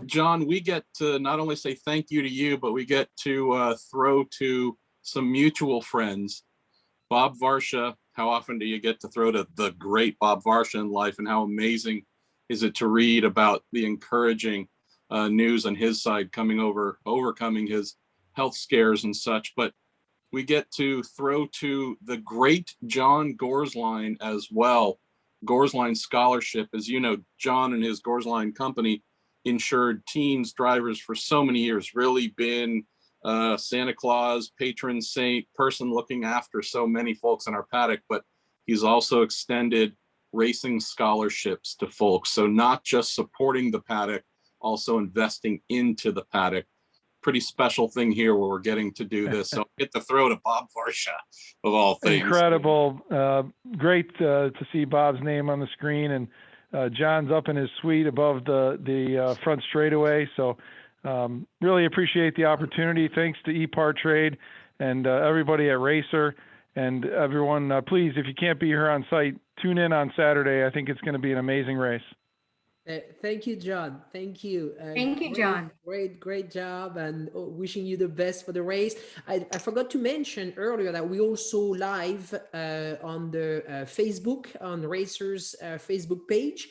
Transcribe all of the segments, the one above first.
John, we get to not only say thank you to you, but we get to throw to some mutual friends. Bob Varsha, how often do you get to throw to the great Bob Varsha in life, and how amazing is it to read about the encouraging news on his side overcoming his health scares and such. But we get to throw to the great John Gorsline as well. Gorsline Scholarship, as you know, John and his Gorsline company insured teens, drivers for so many years, really been Santa Claus, patron saint, person looking after so many folks in our paddock. But he's also extended racing scholarships to folks. So not just supporting the paddock, also investing into the paddock. Pretty special thing here where we're getting to do this. So I get to throw to Bob Varsha of all things. Incredible. Great to see Bob's name on the screen, and John's up in his suite above the front straightaway. So really appreciate the opportunity. Thanks to ePart Trade and everybody at Racer, and everyone, please, if you can't be here on site, tune in on Saturday. I think it's going to be an amazing race. Thank you, John. Thank you. Thank you, John. Great job, and wishing you the best for the race. I forgot to mention earlier that we also live on the Facebook, on Racers Facebook page.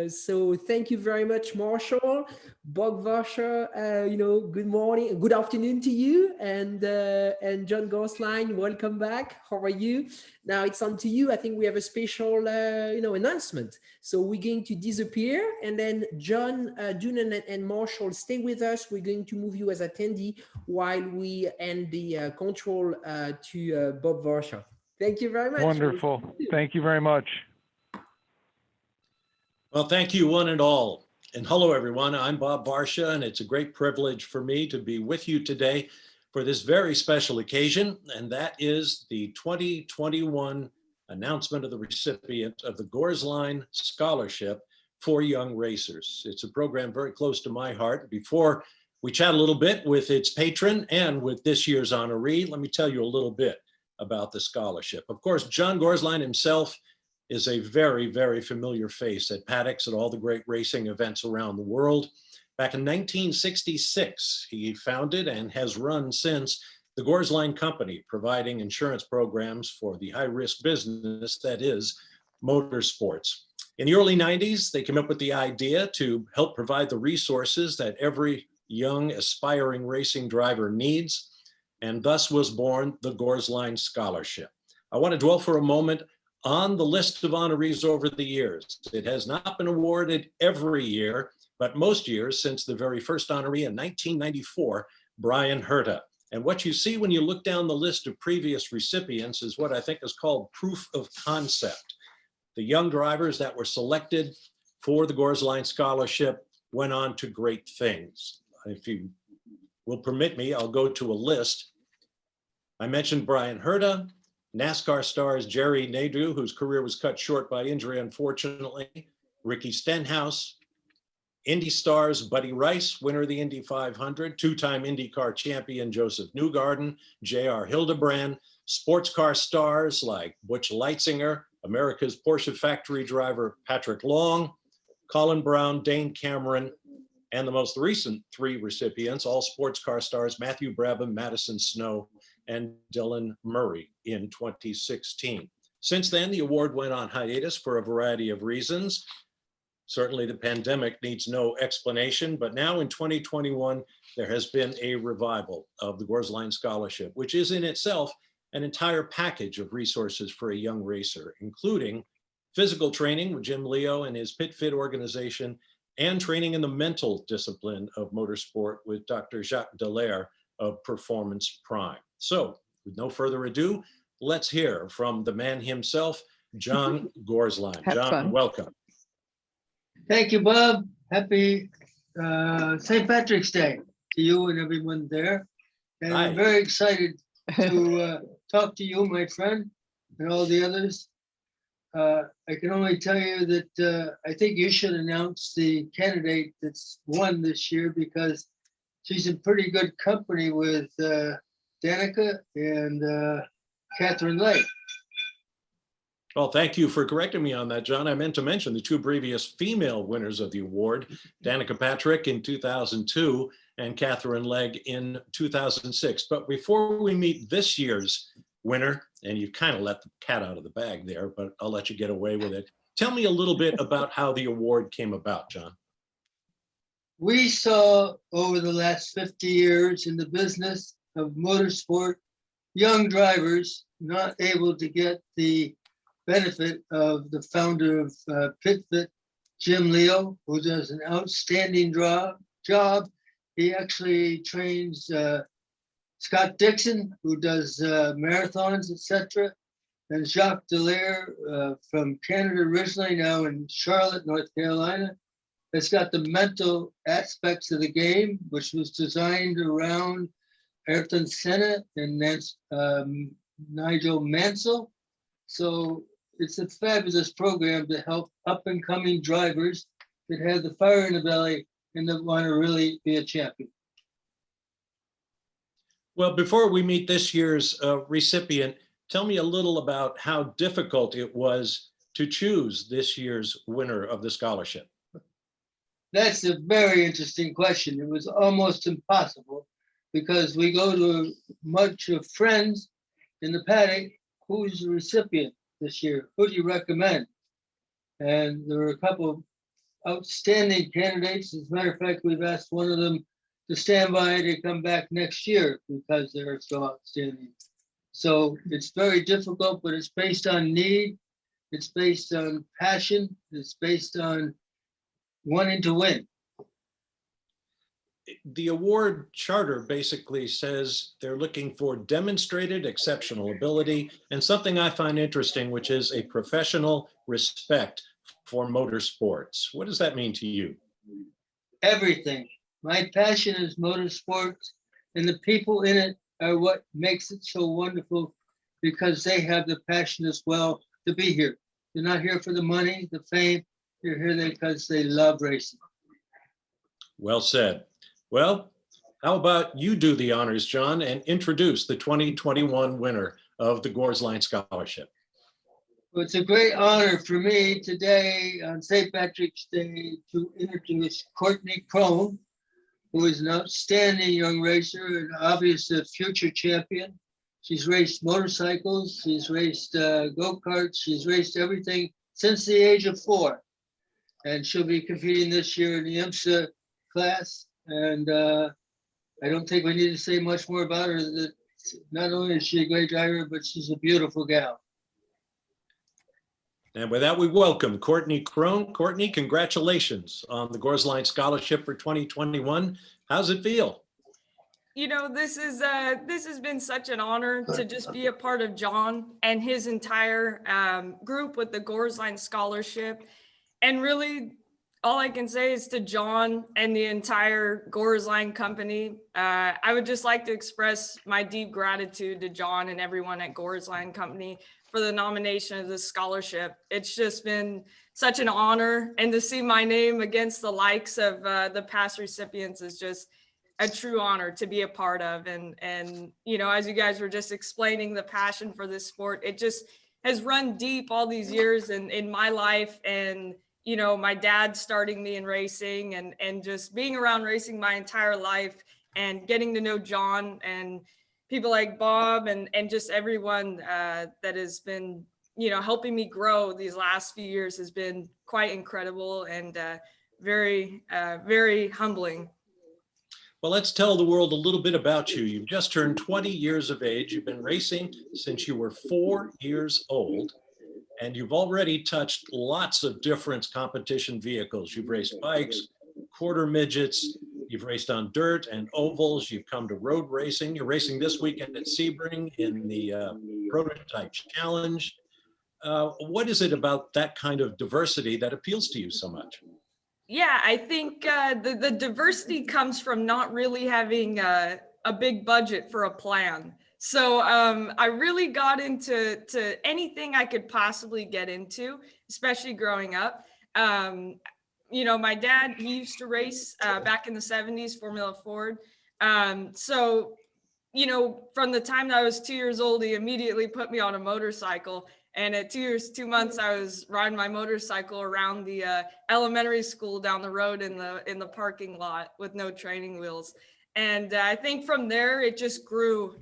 So thank you very much, Marshall. Bob Varsha, good morning, good afternoon to you, and John Gorsline, welcome back. How are you? Now it's on to you. I think we have a special, announcement. So we're going to disappear, and then John, Dunan, and Marshall, stay with us. We're going to move you as attendee while we end the control to Bob Varsha. Thank you very much. Wonderful. Thank you very much. Well, thank you one and all. And hello, everyone. I'm Bob Varsha, and it's a great privilege for me to be with you today for this very special occasion, and that is the 2021 announcement of the recipient of the Gorsline Scholarship for Young Racers. It's a program very close to my heart. Before we chat a little bit with its patron and with this year's honoree, let me tell you a little bit about the scholarship. Of course, John Gorsline himself is a very, very familiar face at paddocks at all the great racing events around the world. Back in 1966, he founded and has run since the Gorsline Company, providing insurance programs for the high-risk business that is motorsports. In the early 90s, they came up with the idea to help provide the resources that every young, aspiring racing driver needs, and thus was born the Gorsline Scholarship. I want to dwell for a moment on the list of honorees over the years. It has not been awarded every year, but most years since the very first honoree in 1994, Brian Herta. And what you see when you look down the list of previous recipients is what I think is called proof of concept. The young drivers that were selected for the Gorsline Scholarship went on to great things. If you will permit me, I'll go to a list. I mentioned Brian Herta, NASCAR stars Jerry Nadeau, whose career was cut short by injury, unfortunately, Ricky Stenhouse, Indy stars Buddy Rice, winner of the Indy 500, two-time IndyCar champion Joseph Newgarden, J.R. Hildebrand, sports car stars like Butch Leitzinger, America's Porsche factory driver Patrick Long, Colin Brown, Dane Cameron, and the most recent three recipients, all sports car stars Matthew Brabham, Madison Snow, and Dylan Murray in 2016. Since then, the award went on hiatus for a variety of reasons. Certainly the pandemic needs no explanation, but now in 2021, there has been a revival of the Gorsline Scholarship, which is in itself an entire package of resources for a young racer, including physical training with Jim Leo and his Pit Fit organization, and training in the mental discipline of motorsport with Dr. Jacques Dallaire of Performance Prime. So with no further ado, let's hear from the man himself, John Gorsline. John, welcome. Thank you, Bob. Happy St. Patrick's Day to you and everyone there. And Hi. I'm very excited to talk to you, my friend, and all the others. I can only tell you that I think you should announce the candidate that's won this year, because she's in pretty good company with Danica and Catherine Lake. Well, thank you for correcting me on that, John. I meant to mention the two previous female winners of the award, Danica Patrick in 2002 and Catherine Legg in 2006. But before we meet this year's winner, and you've kind of let the cat out of the bag there, but I'll let you get away with it. Tell me a little bit about how the award came about, John. We saw over the last 50 years in the business of motorsport, young drivers not able to get the benefit of the founder of PitFit, Jim Leo, who does an outstanding job. He actually trains Scott Dixon, who does marathons, etc., and Jacques Dallaire from Canada originally, now in Charlotte, North Carolina. It's got the mental aspects of the game, which was designed around Ayrton Senna and Nigel Mansell. So it's a fabulous program to help up and coming drivers that have the fire in the belly and that want to really be a champion. Well, before we meet this year's recipient, tell me a little about how difficult it was to choose this year's winner of the scholarship. That's a very interesting question. It was almost impossible because we go to a bunch of friends in the paddock. Who's the recipient this year? Who do you recommend? And there were a couple of outstanding candidates. As a matter of fact, we've asked one of them to stand by to come back next year because they're so outstanding. So it's very difficult, but it's based on need. It's based on passion. It's based on wanting to win. The award charter basically says they're looking for demonstrated exceptional ability and something I find interesting, which is a professional respect for motorsports. What does that mean to you? Everything. My passion is motorsports, and the people in it are what makes it so wonderful because they have the passion as well to be here. They're not here for the money, the fame. They're here because they love racing. Well said. Well, how about you do the honors, John, and introduce the 2021 winner of the Gorsline Scholarship. Well, it's a great honor for me today on St. Patrick's Day to introduce Courtney Crone, who is an outstanding young racer and obviously a future champion. She's raced motorcycles, she's raced go-karts, she's raced everything since the age of 4. And she'll be competing this year in the IMSA class. And I don't think we need to say much more about her. That not only is she a great driver, but she's a beautiful gal. And with that, we welcome Courtney Crone. Courtney, congratulations on the Gorsline Scholarship for 2021. How's it feel? You know, this has been such an honor to just be a part of John and his entire group with the Gorsline Scholarship. And really, all I can say is to John and the entire Gorsline company, I would just like to express my deep gratitude to John and everyone at Gorsline Company for the nomination of this scholarship. It's just been such an honor, and to see my name against the likes of the past recipients is just a true honor to be a part of. And you know, as you guys were just explaining the passion for this sport, it just has run deep all these years in my life. And you know, my dad starting me in racing and just being around racing my entire life and getting to know John and people like Bob and just everyone that has been, you know, helping me grow these last few years has been quite incredible and very, very humbling. Well, let's tell the world a little bit about you. You've just turned 20 years of age. You've been racing since you were 4 years old. And you've already touched lots of different competition vehicles. You've raced bikes, quarter midgets, you've raced on dirt and ovals, you've come to road racing. You're racing this weekend at Sebring in the Prototype Challenge. What is it about that kind of diversity that appeals to you so much? Yeah, I think the diversity comes from not really having a big budget for a plan. So I really got into anything I could possibly get into, especially growing up. You know, my dad, he used to race back in the 70s, Formula Ford. So, you know, from the time that I was 2 years old, he immediately put me on a motorcycle. And at 2 years, 2 months, I was riding my motorcycle around the elementary school down the road in the parking lot with no training wheels. And I think from there, it just grew,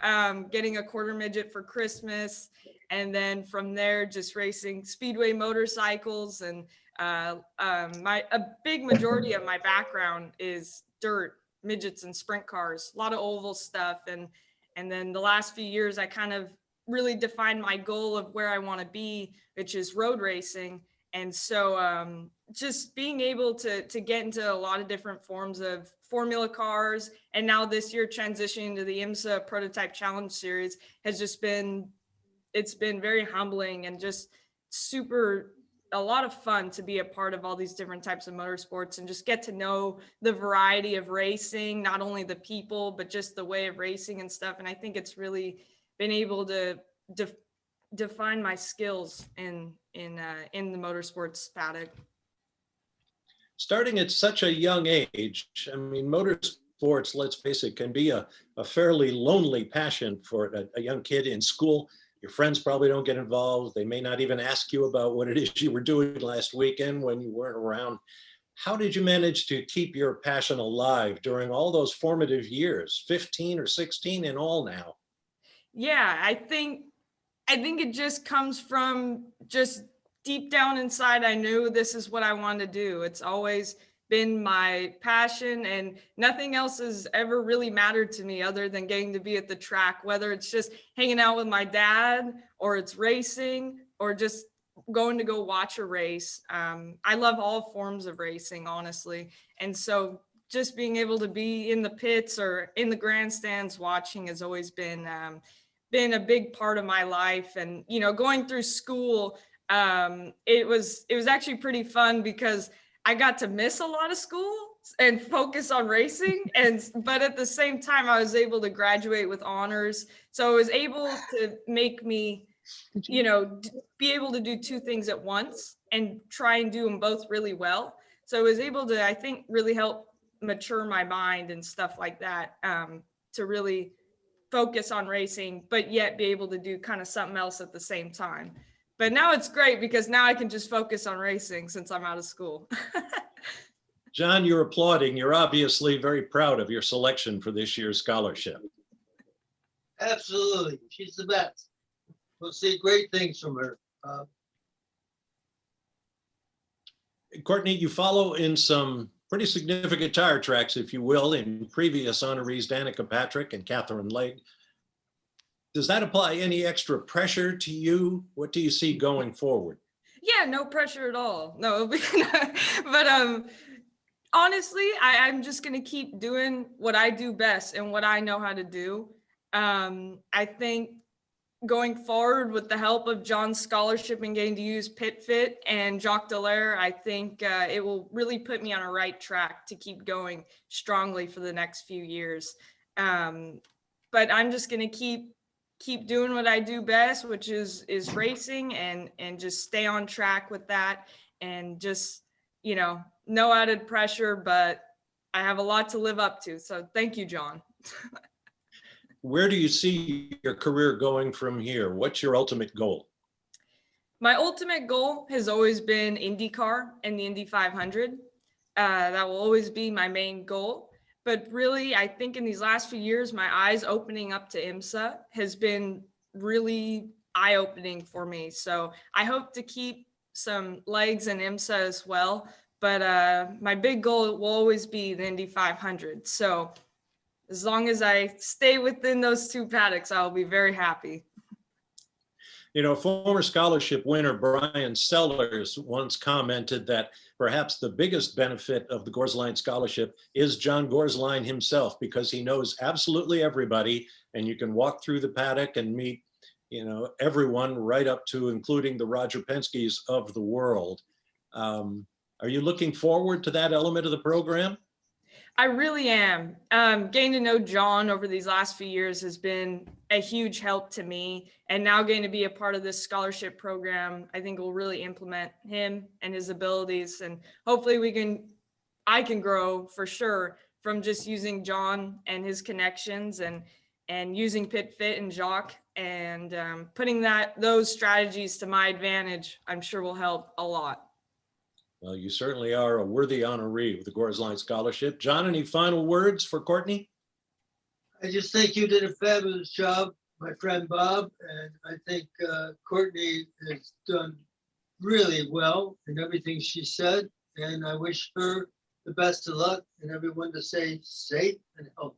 getting a quarter midget for Christmas. And then from there, just racing speedway motorcycles. And a big majority of my background is dirt, midgets, and sprint cars, a lot of oval stuff. And then the last few years, I kind of really defined my goal of where I want to be, which is road racing. And so just being able to get into a lot of different forms of formula cars, and now this year transitioning to the IMSA Prototype Challenge Series has just been, it's been very humbling and just a lot of fun to be a part of all these different types of motorsports and just get to know the variety of racing, not only the people, but just the way of racing and stuff. And I think it's really been able to define my skills in the motorsports paddock. Starting at such a young age, I mean, motorsports, let's face it, can be a fairly lonely passion for a young kid in school. Your friends probably don't get involved. They may not even ask you about what it is you were doing last weekend when you weren't around. How did you manage to keep your passion alive during all those formative years, 15 or 16 in all now? Yeah, I think it just comes from just deep down inside. I knew this is what I wanted to do. It's always been my passion, and nothing else has ever really mattered to me other than getting to be at the track, whether it's just hanging out with my dad or it's racing or just going to go watch a race. I love all forms of racing, honestly. And so just being able to be in the pits or in the grandstands watching has always been a big part of my life. And, you know, going through school, it was actually pretty fun because I got to miss a lot of school and focus on racing. But at the same time, I was able to graduate with honors. So it was able to make me, you know, be able to do two things at once and try and do them both really well. So I was able to, I think, really help mature my mind and stuff like that, to really focus on racing, but yet be able to do kind of something else at the same time. But now it's great because now I can just focus on racing since I'm out of school. John, you're applauding. You're obviously very proud of your selection for this year's scholarship. Absolutely. She's the best. We'll see great things from her. Courtney, you follow in some pretty significant tire tracks, if you will, in previous honorees Danica Patrick and Catherine Legg. Does that apply any extra pressure to you? What do you see going forward? Yeah, no pressure at all. No, but honestly, I'm just going to keep doing what I do best and what I know how to do. I think going forward with the help of John's scholarship and getting to use Pit Fit and Jacques Dallaire, I think it will really put me on a right track to keep going strongly for the next few years. But I'm just going to keep doing what I do best, which is racing, and just stay on track with that, and just, you know, no added pressure, but I have a lot to live up to. So thank you, John. Where do you see your career going from here? What's your ultimate goal? My ultimate goal has always been IndyCar and the Indy 500. That will always be my main goal. But really, I think in these last few years, my eyes opening up to IMSA has been really eye-opening for me. So I hope to keep some legs in IMSA as well. But my big goal will always be the Indy 500. So as long as I stay within those two paddocks, I'll be very happy. You know, former scholarship winner Brian Sellers once commented that perhaps the biggest benefit of the Gorsline scholarship is John Gorsline himself, because he knows absolutely everybody, and you can walk through the paddock and meet, you know, everyone right up to including the Roger Penske's of the world. Are you looking forward to that element of the program? I really am. Getting to know John over these last few years has been a huge help to me. And now getting to be a part of this scholarship program, I think will really implement him and his abilities. And hopefully I can grow for sure from just using John and his connections and using Pit Fit and Jacques and putting those strategies to my advantage, I'm sure will help a lot. Well, you certainly are a worthy honoree with the Gorsline Scholarship. John, any final words for Courtney? I just think you did a fabulous job, my friend Bob, and I think Courtney has done really well in everything she said, and I wish her the best of luck and everyone to stay safe and healthy.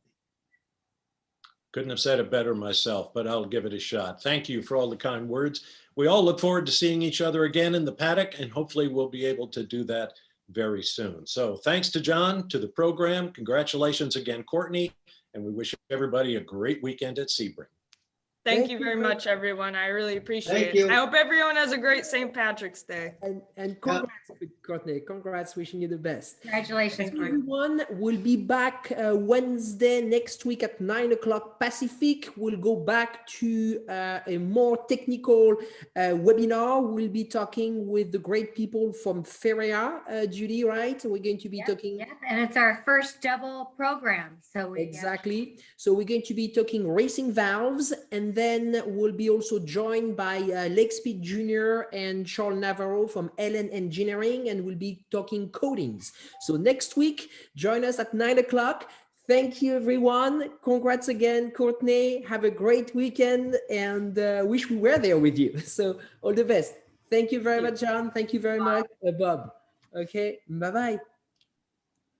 Couldn't have said it better myself, but I'll give it a shot. Thank you for all the kind words. We all look forward to seeing each other again in the paddock, and hopefully we'll be able to do that very soon. So thanks to John, to the program. Congratulations again, Courtney, and we wish everybody a great weekend at Sebring. Thank you very much, everyone. I really appreciate Thank it. you. I hope everyone has a great St. Patrick's Day. And congrats, Courtney. Congrats, wishing you the best. Congratulations, Courtney. Everyone will be back Wednesday next week at 9 o'clock Pacific. We'll go back to a more technical webinar. We'll be talking with the great people from Feria, Judy, right? We're going to be talking. Yep, and it's our first double program. So Exactly. So we're going to be talking racing valves, and then we'll be also joined by Lake Speed Jr. and Charles Navarro from LN Engineering, and we'll be talking coatings. So next week, join us at 9 o'clock. Thank you, everyone. Congrats again, Courtney. Have a great weekend, and wish we were there with you. So all the best. Thank you very much, John. Thank you very much, Bob. Okay, bye-bye.